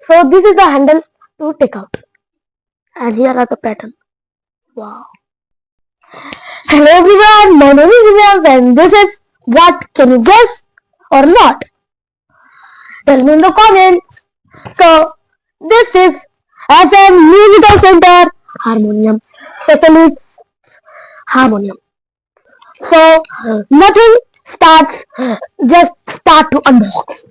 So this is the handle to take out, and here are the pattern. Wow. Hello everyone, my name is Divyansh and this is what, can you guess or not? Tell me in the comments. So this is SM Musical Center Harmonium, especially Harmonium. So nothing starts, just start to unbox.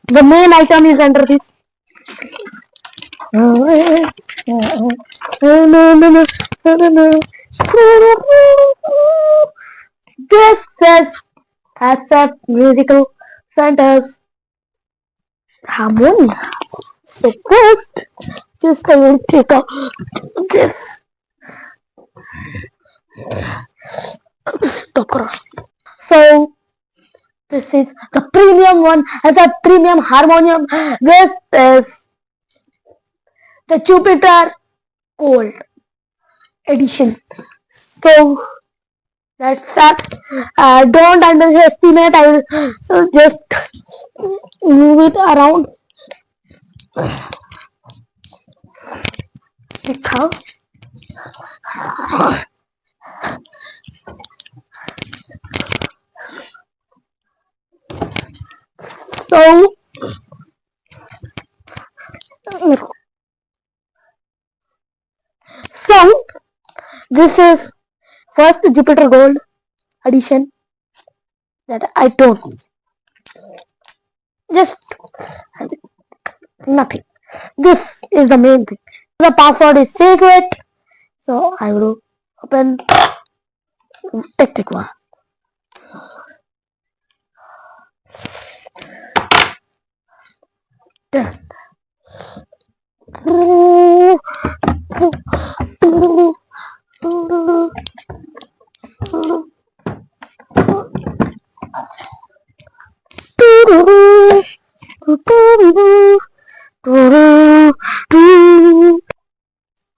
The main item is under this. This is SF Musical Center's Harmonium. So first, just I will take out this stocker. So this is the premium one, as a premium harmonium. This is the Jupiter Gold edition. So let's start. Don't underestimate. I will just move it around. How? So this is first Jupiter Gold edition that I don't. Just nothing. This is the main thing. The password is secret, so I will open Tech1. Done.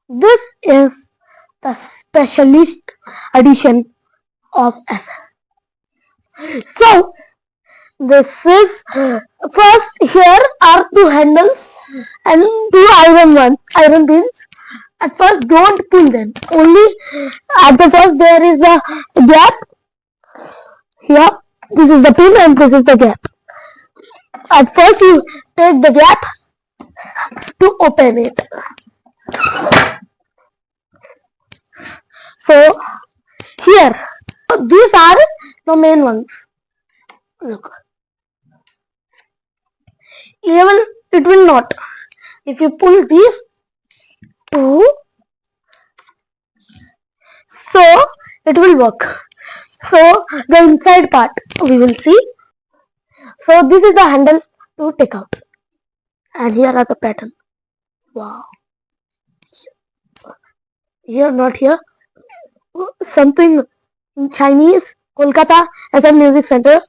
This is the specialist edition of S. So this is first, here are two handles and two iron pins. At first don't pull them, only at the first there is a gap. Here this is the pin and this is the gap. At first you take the gap to open it. So here, these are the main ones. Look, even it will not. If you pull these two, so it will work. So the inside part we will see. So this is the handle to take out, and here are the pattern. Wow. Here, not here. Something Chinese, Kolkata SM Music Center.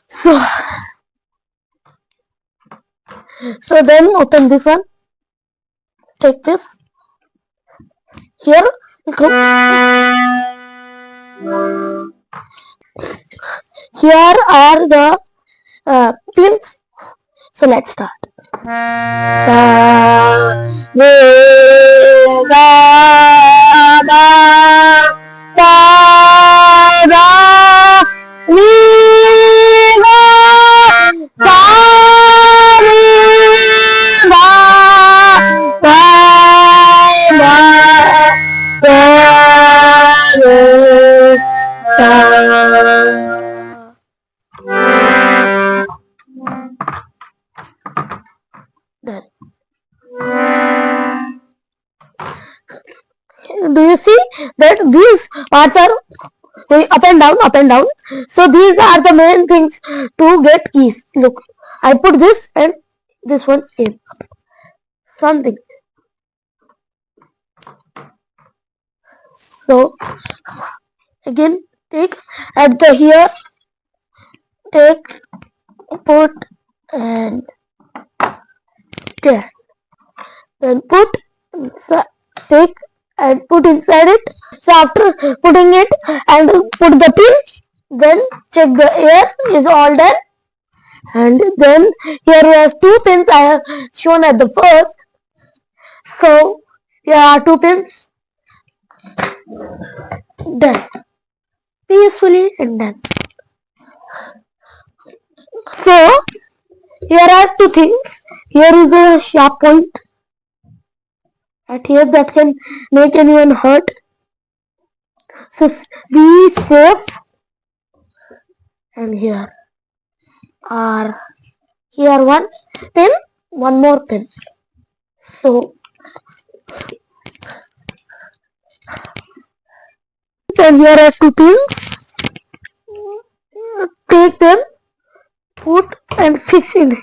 So then open this one. Take this. Here, here are the pins. So let's start. Do you see that these parts are going up and down, up and down? So these are the main things to get keys. Look, I put this and this one in something. So again, take at the here, take, put and there. Then put, take and put inside it. So after putting it and put the pin, then check the air is all done. And then here we have two pins I have shown at the first. So here are two pins, done, peacefully and done. So here are two things. Here is a sharp point at here that can make anyone hurt. So be safe. And here one pin, one more pin. So and here are two pins. Take them, put and fix in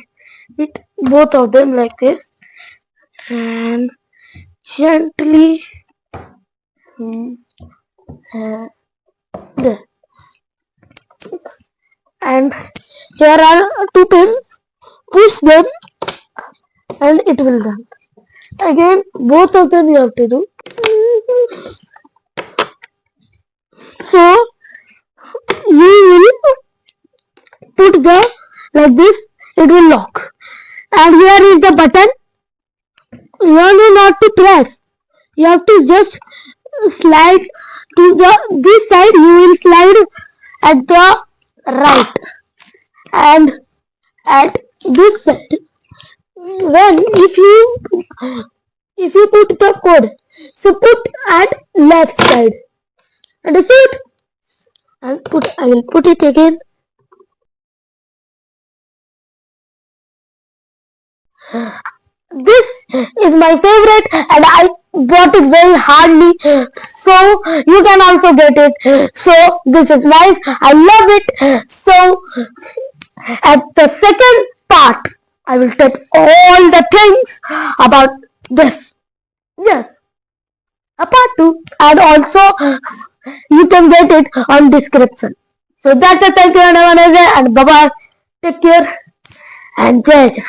it, both of them like this, and gently there. And here are two pins, push them and it will done. Again both of them you have to do. So you will put the like this, it will lock. And here is the button. You only not to press. You have to just slide to this side. You will slide at the right and at this side. When if you put the code, so put at left side. Understood? I will put it again. This is my favorite and I bought it very hardly, so you can also get it. So this is nice, I love it. So at the second part I will tell all the things about this. Yes, a part 2, and also you can get it on description. So that's it. Thank you and have a nice day and bye bye. Take care and Jai Jagannath.